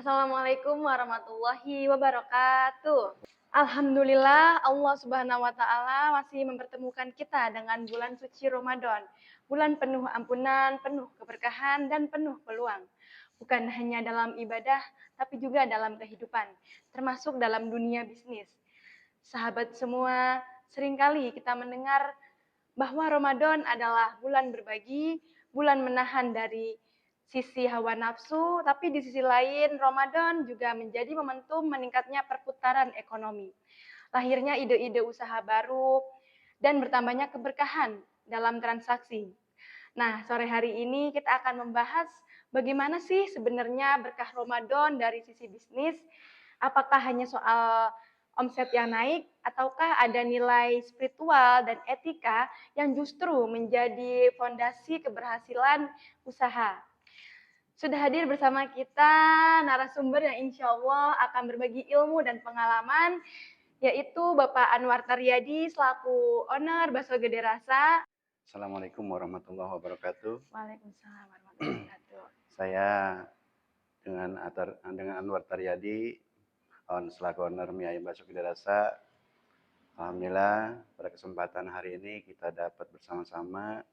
Assalamualaikum warahmatullahi wabarakatuh. Alhamdulillah Allah Subhanahu wa taala masih mempertemukan kita dengan bulan suci Ramadan. Bulan penuh ampunan, penuh keberkahan dan penuh peluang. Bukan hanya dalam ibadah, tapi juga dalam kehidupan, termasuk dalam dunia bisnis. Sahabat semua, seringkali kita mendengar bahwa Ramadan adalah bulan berbagi, bulan menahan dari sisi hawa nafsu, tapi di sisi lain Ramadan juga menjadi momentum meningkatnya perputaran ekonomi. Lahirnya ide-ide usaha baru dan bertambahnya keberkahan dalam transaksi. Nah, sore hari ini kita akan membahas bagaimana sih sebenarnya berkah Ramadan dari sisi bisnis. Apakah hanya soal omset yang naik, ataukah ada nilai spiritual dan etika yang justru menjadi fondasi keberhasilan usaha. Sudah hadir bersama kita narasumber yang insya Allah akan berbagi ilmu dan pengalaman, yaitu Bapak Anwar Taryadi selaku owner Bakso Gede Rasa. Assalamualaikum warahmatullahi wabarakatuh. Waalaikumsalam warahmatullahi wabarakatuh. Saya dengan Anwar Taryadi, selaku owner Mie Ayam Bakso Gede Rasa. Alhamdulillah pada kesempatan hari ini kita dapat bersama-sama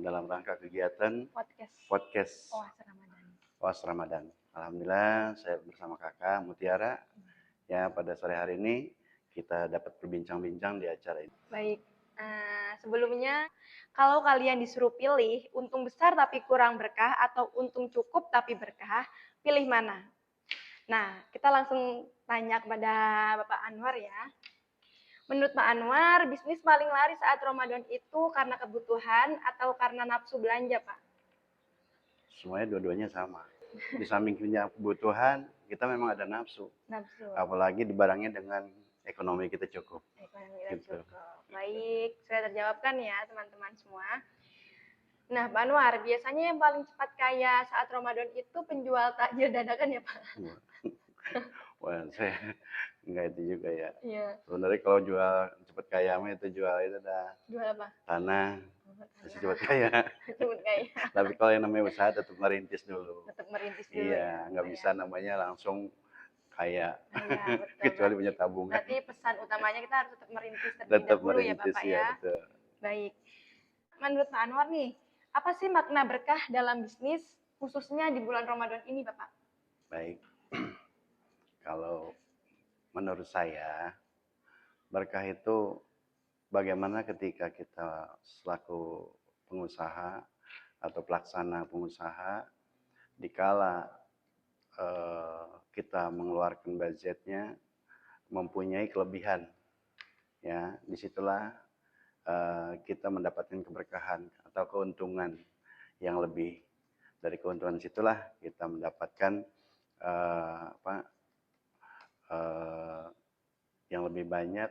dalam rangka kegiatan podcast Oas Ramadan. Alhamdulillah saya bersama kakak Mutiara. Ya, pada sore hari ini kita dapat berbincang-bincang di acara ini. Baik, sebelumnya kalau kalian disuruh pilih untung besar tapi kurang berkah atau untung cukup tapi berkah, pilih mana? Nah, kita langsung tanya kepada Bapak Anwar ya. Menurut Pak Anwar, bisnis paling laris saat Ramadan itu karena kebutuhan atau karena nafsu belanja, Pak? Semuanya dua-duanya sama. Di samping punya kebutuhan, kita memang ada nafsu. Apalagi dibarengin dengan ekonomi kita cukup. Ekonomi kita cukup. Baik, sudah terjawabkan ya teman-teman semua. Nah, Pak Anwar, biasanya yang paling cepat kaya saat Ramadan itu penjual takjil dadakan ya, Pak? Wah, saya enggak itu juga ya. Iya. Sebenarnya kalau jual cepat kaya mah itu jual itu dah. Jual apa? Tanah. Masih cepat kaya. Cepat kaya. Tapi kalau yang namanya usaha tetap merintis dulu. Tetap merintis dulu. Iya, nggak bisa namanya langsung kaya. Iya, betul. Kecuali punya tabungan. Berarti pesan utamanya kita harus tetap merintis terlebih Tetap dahulu ya, merintis, Bapak ya. ya. Betul. Baik. Menurut Pak Anwar nih, apa sih makna berkah dalam bisnis khususnya di bulan Ramadan ini, Bapak? Baik. Kalau menurut saya, berkah itu bagaimana ketika kita selaku pengusaha atau pelaksana pengusaha, dikala kita mengeluarkan budgetnya mempunyai kelebihan, ya disitulah kita mendapatkan keberkahan atau keuntungan yang lebih. Dari keuntungan situlah kita mendapatkan yang lebih banyak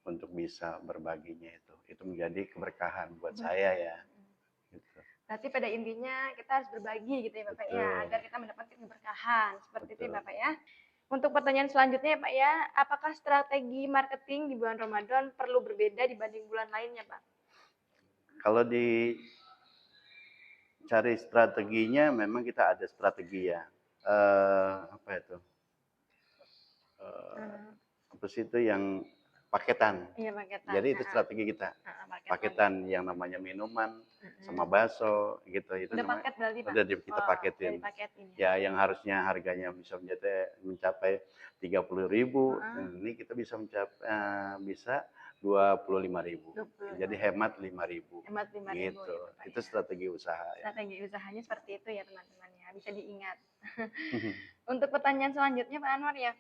untuk bisa berbaginya itu menjadi keberkahan buat saya ya. Gitu. Berarti pada intinya kita harus berbagi gitu ya Bapak. Betul. Ya, agar kita mendapatkan keberkahan seperti itu ya Bapak ya. Untuk pertanyaan selanjutnya ya Pak ya, apakah strategi marketing di bulan Ramadan perlu berbeda dibanding bulan lainnya Pak? Kalau dicari strateginya memang kita ada strategi ya. Apa itu? Apa sih itu yang paketan? Iya, paketan. Jadi itu strategi kita. Paketan yang namanya minuman sama bakso gitu. Itu udah namanya, paket berarti Pak? Udah kita paketin. Ya, yang harusnya harganya bisa mencapai 30.000, ini kita bisa mencapai bisa 25.000. Jadi hemat 5.000. Hemat 5.000 gitu. Ya, itu strategi usaha. Strategi usahanya seperti itu ya teman-teman ya, bisa diingat. Untuk pertanyaan selanjutnya Pak Anwar ya,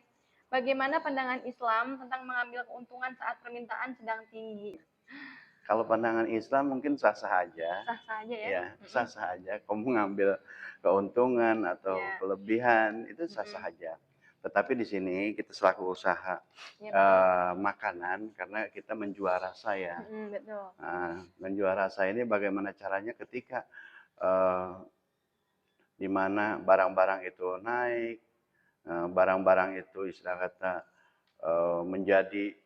bagaimana pandangan Islam tentang mengambil keuntungan saat permintaan sedang tinggi? Kalau pandangan Islam mungkin sah-sah aja. Sah-sah aja ya? Ya, sah-sah aja. Kamu mengambil keuntungan atau kelebihan, itu sah-sah aja. Tetapi di sini kita selaku usaha makanan, karena kita menjual rasa ya. Betul. Menjual rasa ini bagaimana caranya ketika di mana barang-barang itu naik, barang-barang itu istilah kata menjadi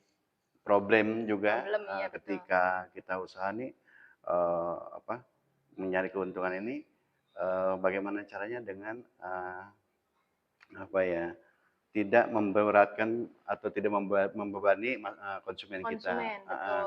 problem juga ya, ketika kita usaha nih mencari keuntungan ini, bagaimana caranya dengan apa ya, tidak memberatkan atau tidak membebani konsumen kita. Konsumen, betul.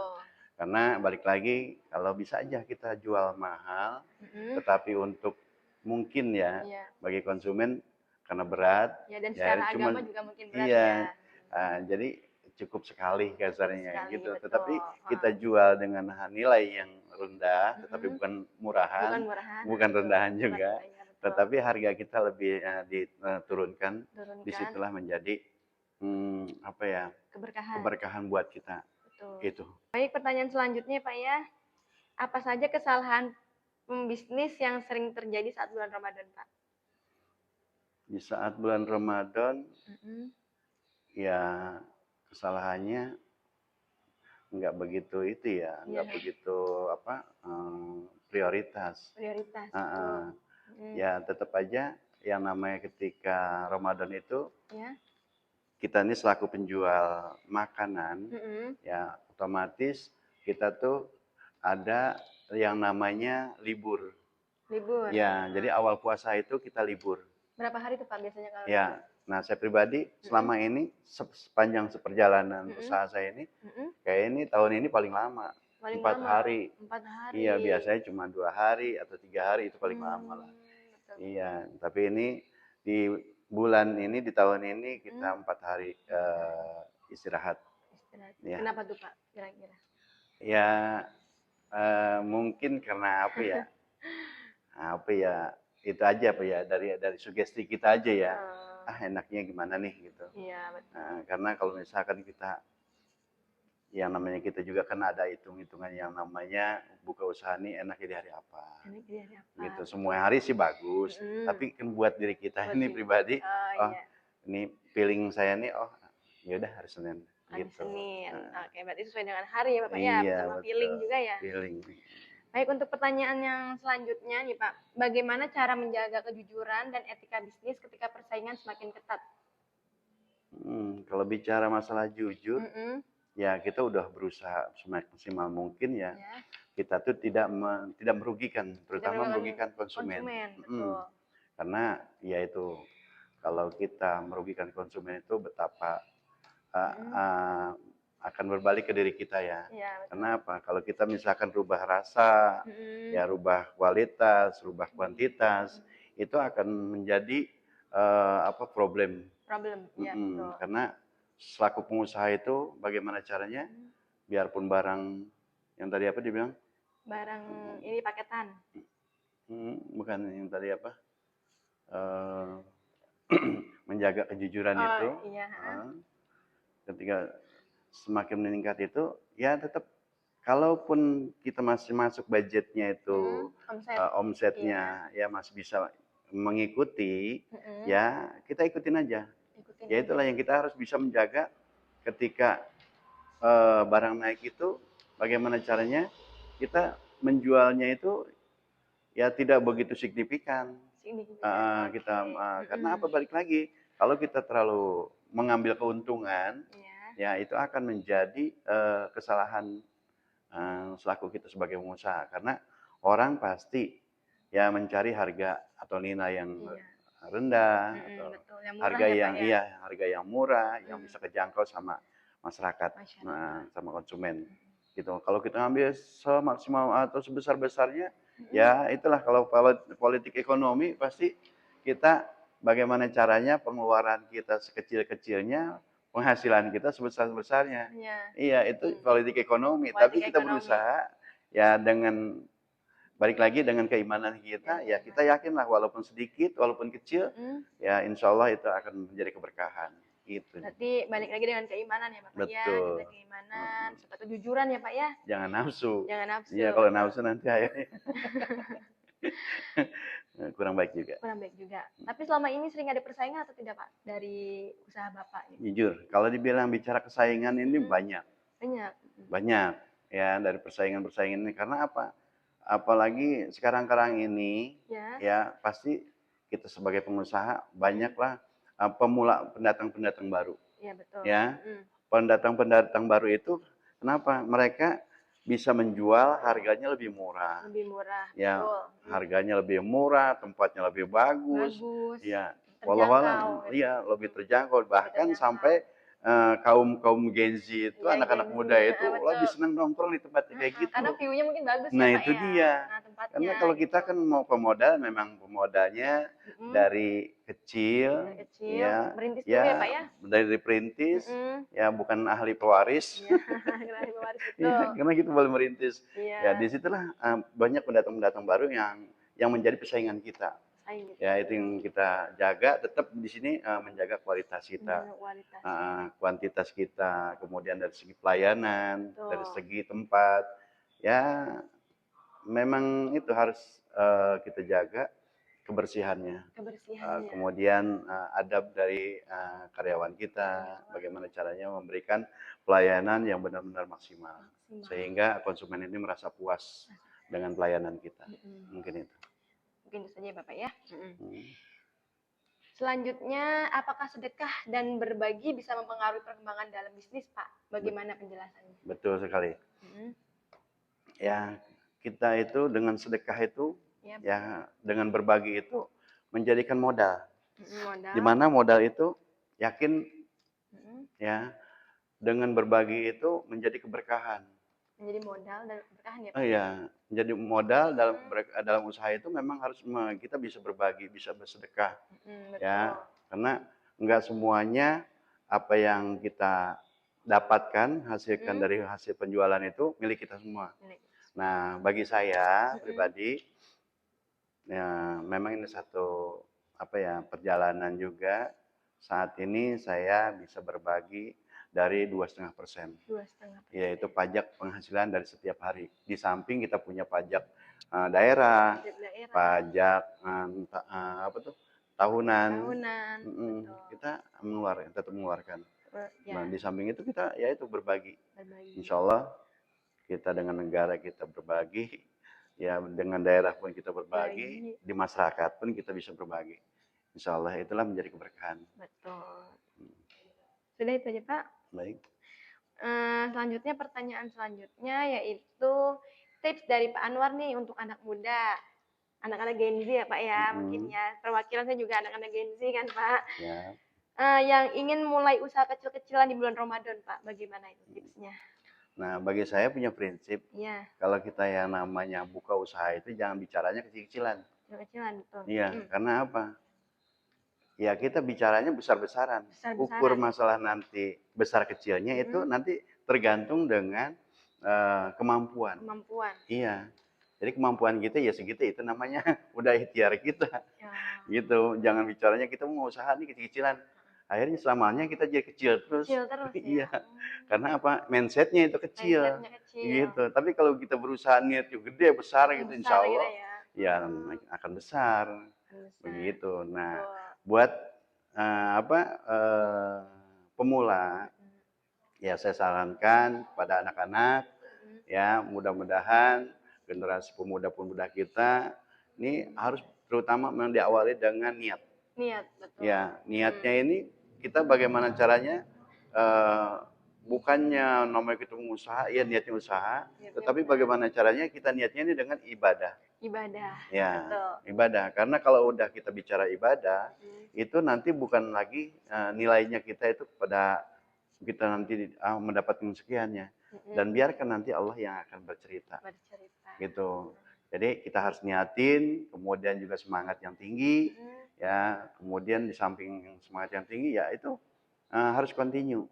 Karena balik lagi, kalau bisa aja kita jual mahal, Mhm, tetapi untuk mungkin ya iya. bagi konsumen karena berat, Ya, dan ya secara agama cuman juga mungkin berat ya. iya, jadi cukup sekali Cukup kasarnya sekali, gitu. betul. Tetapi Heeh. kita jual dengan nilai yang rendah, tetapi Mhm. bukan Bukan murahan, murahan, bukan betul. rendahan Bukan juga, iya betul. tetapi harga kita lebih diturunkan. Turunkan Disitulah menjadi apa ya, keberkahan, keberkahan buat kita betul. gitu. Baik, pertanyaan selanjutnya Pak ya. Apa saja kesalahan pembisnis yang sering terjadi saat bulan Ramadan, Pak? Di saat bulan Ramadan, Mhm. ya kesalahannya nggak begitu itu ya, nggak Iya, begitu apa, prioritas. prioritas, betul. Heeh. Mhm. Ya tetap aja yang namanya ketika Ramadan itu, Ya. kita ini selaku penjual makanan, Mhm. ya otomatis kita tuh ada yang namanya libur. Libur. Ya, jadi Heeh. awal puasa itu kita libur. Berapa hari tuh Pak biasanya kalau libur? Ya, nah saya pribadi Mhm. selama ini sepanjang seperjalanan Mhm. usaha saya ini, Mhm. kayak ini tahun ini paling lama, Paling 4 lama hari. 4 hari. Iya, biasanya cuma 2 hari atau 3 hari itu paling lama lah. Hmm, betul betul. Iya, tapi ini di bulan ini, di tahun ini Mhm. kita 4 hari 4 hari istirahat. istirahat. Ya, Kenapa tuh Pak kira-kira? ya mungkin karena apa ya, itu aja apa ya, dari sugesti kita aja ya. Heeh. Ah enaknya gimana nih gitu. Iya betul. Karena kalau misalkan kita yang namanya kita juga kan ada hitung-hitungan yang namanya buka usaha nih enaknya di hari apa, Ini dari apa? gitu. Semua Betul. hari sih bagus, Mhm. tapi kan buat diri kita Buat ini di pribadi, oh oh iya, ini feeling saya nih, oh ya udah hari Senin hari gitu. Senin. Nah, Oke, berarti sesuai dengan hari ya Bapak ya, iya sama feeling betul, juga ya. feeling. Baik, untuk pertanyaan yang selanjutnya nih Pak, bagaimana cara menjaga kejujuran dan etika bisnis ketika persaingan semakin ketat? Kalau bicara masalah jujur, Mhm. ya kita udah berusaha semaksimal mungkin ya. Ya, Kita tuh tidak merugikan, tidak terutama merugikan merugikan konsumen. konsumen, betul. Karena ya itu, kalau kita merugikan konsumen itu betapa Mhm. akan berbalik ke diri kita ya. Iya, betul. Karena apa? Kalau kita misalkan rubah rasa, Mhm. ya rubah kualitas, rubah kuantitas, Mhm. itu akan menjadi problem. Problem, ya betul. Karena selaku pengusaha itu bagaimana caranya Mhm. biarpun barang yang tadi apa dibilang? Barang ini paketan. Bukan yang tadi apa? eh, menjaga kejujuran Oh itu, iya, heeh. ketika semakin meningkat itu, ya tetap kalaupun kita masih masuk budgetnya itu, Omset. Iya. omsetnya ya masih bisa mengikuti, Mhm. ya kita ikutin aja. Ikutin Ya aja. itulah yang kita harus bisa menjaga ketika barang naik itu, bagaimana caranya kita menjualnya itu ya tidak begitu signifikan. Signifikan, Kita oke. karena apa, Mhm. balik lagi, kalau kita terlalu mengambil keuntungan, Iya. ya itu akan menjadi kesalahan selaku kita sebagai pengusaha. Karena orang pasti ya mencari harga atau nilai yang Iya. rendah atau Betul. Yang murah harga ya, Pak, yang ya? harga yang murah yang Mhm. bisa kejangkau sama masyarakat, Masyarakat. sama konsumen gitu. Kalau kita ngambil semaksimal atau sebesar-besarnya, Mhm. ya itulah kalau politik ekonomi pasti kita bagaimana caranya pengeluaran kita sekecil-kecilnya, penghasilan kita sebesar-besarnya. Iya. Iya, itu politik ekonomi, tapi Politik kita ekonomi. berusaha ya dengan balik lagi dengan keimanan Dan kita, ya kita keimanan. yakinlah walaupun sedikit, walaupun kecil, Mhm. ya insya Allah itu akan menjadi keberkahan. Gitu. Berarti balik lagi dengan keimanan ya Bapak ya, kita Betul. keimanan, serta kejujuran ya Pak ya. Jangan nafsu. Jangan nafsu, Iya, kalau betul. nafsu nanti akhirnya kurang baik juga. Kurang baik juga. Tapi selama ini sering ada persaingan atau tidak Pak dari usaha Bapak ini? Jujur, kalau dibilang bicara kesaingan ini Mhm. banyak. Banyak. Banyak ya dari persaingan-persaingan ini. Karena apa? Apalagi sekarang-sekarang ini Ya. ya pasti kita sebagai pengusaha banyaklah pendatang-pendatang baru. Iya betul. Ya, pendatang-pendatang baru itu kenapa? Mereka bisa menjual harganya lebih murah. Lebih murah, Ya, betul. harganya lebih murah, tempatnya lebih bagus. Bagus. Ya, Wallahu terjangkau alam, gitu. iya lebih terjangkau. Lebih Bahkan terjangkau. sampai kaum Gen Z itu, Iya, anak-anak Gen Z, muda itu heeh, lebih betul. senang nongkrong di tempat kayak Karena gitu. view-nya mungkin bagus ya, Nah Pak, itu ya? dia. Nah, tempatnya Karena kalau gitu. kita kan mau pemodal, memang pemodalnya Mhm, dari kecil, dari kecil, ya, merintis dulu ya, Pak, ya ya? dari perintis, Mhm, ya bukan ahli pewaris. iya, generasi pewaris, Ya, betul. karena kita boleh merintis. Ya, Iya, disitulah banyak pendatang-pendatang baru yang menjadi persaingan kita. saing gitu, Ya, itu yang kita jaga, tetap di sini menjaga kualitas kita, menjaga kualitas. kuantitas kita, kemudian dari segi pelayanan, dari Betul, segi tempat, ya memang itu harus kita jaga kebersihannya. kebersihannya, Kemudian adab dari karyawan kita, karyawan, bagaimana caranya memberikan pelayanan yang benar-benar maksimal, maksimal. sehingga konsumen ini merasa puas dengan pelayanan kita. Mhm. Mungkin itu. Mungkin itu saja ya, Bapak, ya? Hmm. Selanjutnya, apakah sedekah dan berbagi bisa mempengaruhi perkembangan dalam bisnis, Pak? Bagaimana penjelasannya? Betul sekali. Mhm. Ya, kita itu dengan sedekah itu, Ya, ya dengan berbagi itu menjadikan modal. Di modal, mana modal itu yakin, mhm, ya, dengan berbagi itu menjadi keberkahan. menjadi modal dan keberkahan ya, Oh Pak, ya? iya, jadi modal dalam Mhm, dalam usaha itu memang harus kita bisa berbagi, bisa bersedekah, betul. ya. Karena enggak semuanya apa yang kita dapatkan, hasilkan Mhm, dari hasil penjualan itu milik kita semua. milik. Nah, bagi saya Mhm, pribadi, ya memang ini satu apa ya, perjalanan juga. Saat ini saya bisa berbagi dari 2,5%, 2,5%. yaitu pajak penghasilan dari setiap hari. Di samping kita punya pajak daerah, Pajak daerah, pajak apa tuh, tahunan. tahunan, betul. Kita tetap mengeluarkan. Ya, Nah, di samping itu kita ya itu berbagi. berbagi. Insya Allah kita dengan negara kita berbagi, ya dengan daerah pun kita berbagi, Bagi, di masyarakat pun kita bisa berbagi. Insya Allah itulah menjadi keberkahan. betul. Sudah itu aja, Pak. Baik. Selanjutnya, pertanyaan selanjutnya yaitu tips dari Pak Anwar nih untuk anak muda, anak-anak Gen Z ya, Pak, ya, mungkin ya. Perwakilan saya juga anak-anak Gen Z kan, Pak. Ya. Yang ingin mulai usaha kecil-kecilan di bulan Ramadan, Pak. Bagaimana itu tipsnya? Nah, bagi saya punya prinsip, Iya, kalau kita yang namanya buka usaha itu jangan bicaranya kecil-kecilan. kecil-kecilan, betul. Iya, karena apa? Ya kita bicaranya besar-besaran. Ukur Besar-besaran. masalah nanti besar kecilnya itu nanti tergantung dengan kemampuan. Kemampuan. Iya. Jadi kemampuan kita ya segitu, itu namanya udah ikhtiar kita. Ya. Gitu. Jangan bicaranya kita mau usaha nih kecil-kecilan. Akhirnya selamanya kita jadi kecil terus. Kecil terus ya. Iya. Karena apa? Mindsetnya itu kecil. Mindsetnya kecil. Gitu. Tapi kalau kita berusaha niat yang gede, besar gitu, insya Besar gitu Allah ya. ya akan besar. Besar. Begitu. Nah, Betul. buat pemula, ya saya sarankan kepada anak-anak, ya mudah-mudahan generasi pemuda-pemuda kita ini harus terutama memang diawali dengan niat. Niat, betul. Ya, niatnya ini kita bagaimana caranya, bukannya namanya kita mengusaha, ya niatnya usaha, tetapi bagaimana caranya kita niatnya ini dengan ibadah. Ibadah, Ya, betul. ibadah. Karena kalau udah kita bicara ibadah, itu nanti bukan lagi nilainya kita itu pada kita nanti mendapatkan sekiannya. Dan biarkan nanti Allah yang akan bercerita. Gitu. Jadi kita harus niatin, kemudian juga semangat yang tinggi, ya. Kemudian di samping semangat yang tinggi, ya itu harus continue.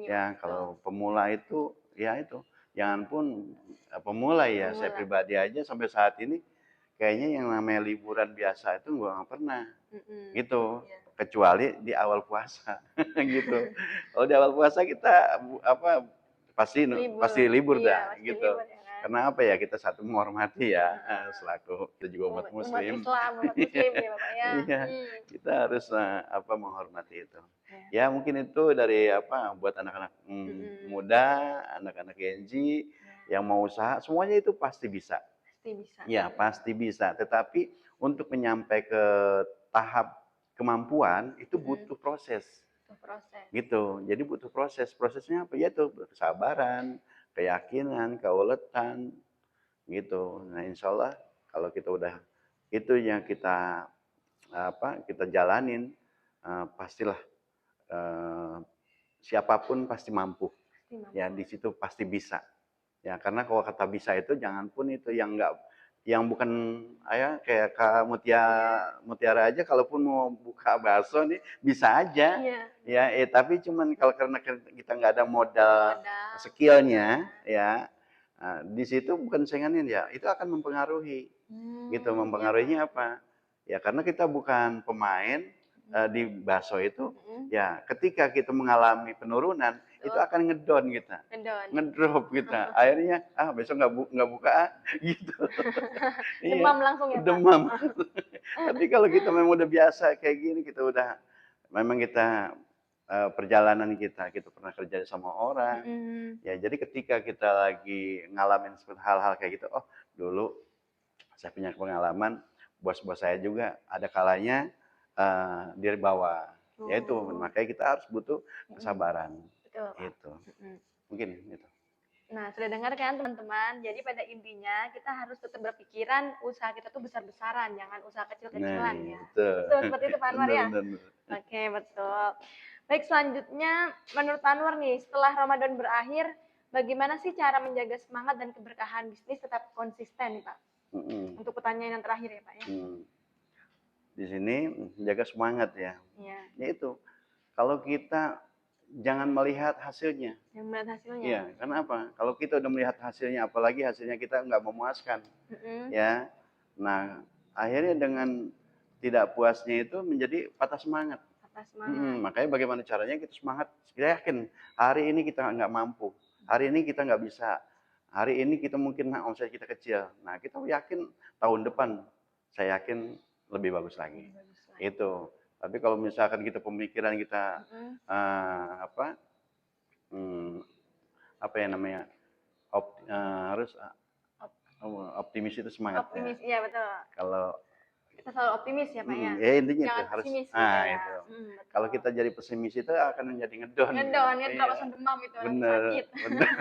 Ya, kalau pemula itu, ya itu. Jangan pun pemula ya, saya pribadi aja sampai saat ini kayaknya yang namanya liburan biasa itu nggak pernah. Gitu. Kecuali di awal puasa. Gitu. Kalau di awal puasa kita pasti libur dah gitu. Karena apa ya, kita satu menghormati ya, selaku kita juga umat muslim. Umat muslim ya, Bapak ya. Iya, kita harus menghormati itu. Ya mungkin itu dari buat anak-anak muda, anak-anak Gen Z yang mau usaha, semuanya itu pasti bisa. Pasti bisa. Ya, pasti bisa. Tetapi untuk menyampai ke tahap kemampuan itu butuh proses. Gitu. Jadi butuh proses. Prosesnya apa? Ya itu kesabaran, keyakinan, keuletan, gitu. Nah, insya Allah kalau kita udah itu yang kita kita jalanin, pastilah eh, siapapun pasti mampu. Pasti mampu. Ya di situ pasti bisa. Ya karena kalau kata bisa itu jangan pun itu yang enggak, yang bukan kayak Kak Mutiara aja kalaupun mau buka bakso nih bisa aja. Iya. Ya, tapi cuman kalau karena kita nggak ada modal Modal. skillnya, ya di situ bukan saingannya ya, itu akan mempengaruhi. Gitu, Iya, mempengaruhinya Pak. apa? Ya karena kita bukan pemain di bakso itu, ya ketika kita mengalami penurunan, itu akan ngedon kita, Ngedon. ngedrop kita. Akhirnya besok nggak buka gitu. Iya, Demam langsung ya, Pak? demam. Tapi kalau kita memang udah biasa kayak gini, kita udah memang kita perjalanan kita pernah kerja sama orang. Ya jadi ketika kita lagi ngalamin seperti hal-hal kayak gitu, oh dulu saya punya pengalaman, bos-bos saya juga ada kalanya dari bawah. Ya itu, makanya kita harus butuh kesabaran. Betul, Pak. Itu. Mungkin itu. Nah, sudah dengar kan teman-teman? Jadi pada intinya kita harus tetap berpikiran usaha kita tuh besar-besaran, jangan usaha kecil-kecilan ya. Betul seperti itu Pak Anwar ya? Oke, betul. Baik, selanjutnya menurut Pak Anwar nih, setelah Ramadan berakhir, bagaimana sih cara menjaga semangat dan keberkahan bisnis tetap konsisten nih Pak? Untuk pertanyaan yang terakhir ya Pak ya. Di sini menjaga semangat ya. Iya. Yaitu kalau kita jangan melihat hasilnya. Jangan melihat hasilnya. Iya, karena apa? Kalau kita udah melihat hasilnya, apalagi hasilnya kita nggak memuaskan, ya. Nah, akhirnya dengan tidak puasnya itu menjadi patah semangat. Patah semangat. Makanya bagaimana caranya kita semangat? Kita yakin hari ini kita nggak mampu, hari ini kita nggak bisa, hari ini kita mungkin omset kita kecil. Nah, kita yakin tahun depan, saya yakin lebih bagus lagi. Itu. Tapi kalau misalkan kita pemikiran kita apa ya namanya harus optimis itu semangat. Optimis, iya betul. Kalau kita selalu optimis ya Pak ya. Ya intinya jangan itu harus. Pesimis, itu. Kalau kita jadi pesimis itu akan menjadi ngedon. Ngedon kan kalau langsung demam itu sakit. Bener.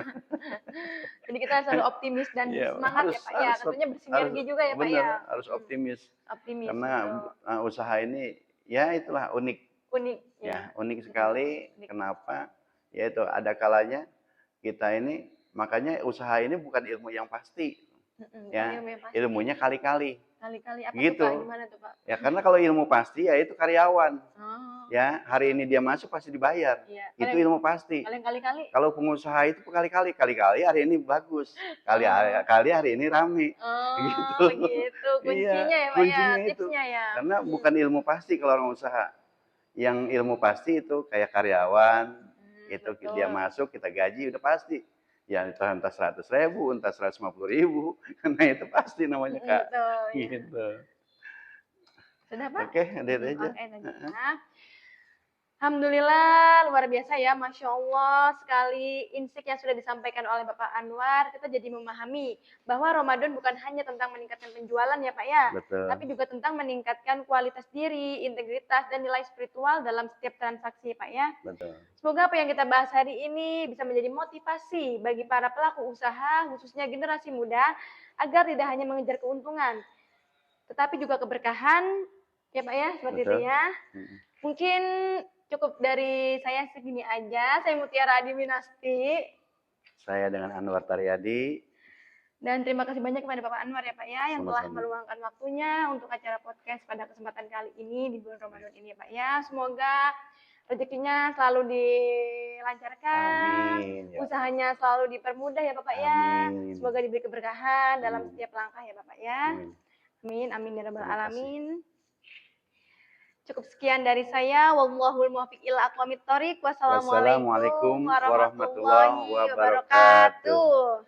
Jadi kita selalu optimis dan semangat ya Pak ya. Tentunya bersinergi juga ya Pak ya. Harus optimis. Optimis. Karena usaha ini ya itulah unik. Unik. Ya, unik sekali. Kenapa? Ya itu ada kalanya kita ini, makanya usaha ini bukan ilmu yang pasti. Ya, ilmunya kali-kali. Kali-kali apa gitu. tuh Pak? Gimana tuh Pak? Ya karena kalau ilmu pasti ya itu karyawan. Ya, hari ini dia masuk pasti dibayar. Itu ilmu pasti. Kali-kali. Kalau pengusaha itu kali-kali hari ini bagus. Kali hari ini rame. Gitu. Kuncinya ya Pak kuncinya ya, itu. tipsnya ya. Karena bukan ilmu pasti kalau orang usaha. Yang ilmu pasti itu kayak karyawan, itu betul. Dia masuk, kita gaji udah pasti. Ya entah 100.000, entah 150.000, karena itu pasti namanya Kak. Betul, gitu. Sudah Pak? Oke, ada aja. Alhamdulillah, luar biasa ya, Masya Allah sekali insik yang sudah disampaikan oleh Bapak Anwar. Kita jadi memahami bahwa Ramadan bukan hanya tentang meningkatkan penjualan ya Pak ya, betul. Tapi juga tentang meningkatkan kualitas diri, integritas, dan nilai spiritual dalam setiap transaksi Pak ya. Betul. Semoga apa yang kita bahas hari ini bisa menjadi motivasi bagi para pelaku usaha, khususnya generasi muda, agar tidak hanya mengejar keuntungan, tetapi juga keberkahan ya Pak ya, seperti itu ya. Mungkin cukup dari saya segini aja. Saya Mutiara Adi Minasti. Saya dengan Anwar Taryadi. Dan terima kasih banyak kepada Bapak Anwar ya Pak ya, yang telah meluangkan waktunya untuk acara podcast pada kesempatan kali ini di bulan Ramadan ini ya Pak ya. Semoga rezekinya selalu dilancarkan, usahanya selalu dipermudah ya Bapak ya. Semoga diberi keberkahan dalam setiap langkah ya Bapak ya. Amin, amin ya rabbal alamin. Cukup sekian dari saya. Wallahul muwaffiq ila aqwamit thoriq. Wassalamualaikum warahmatullahi wabarakatuh.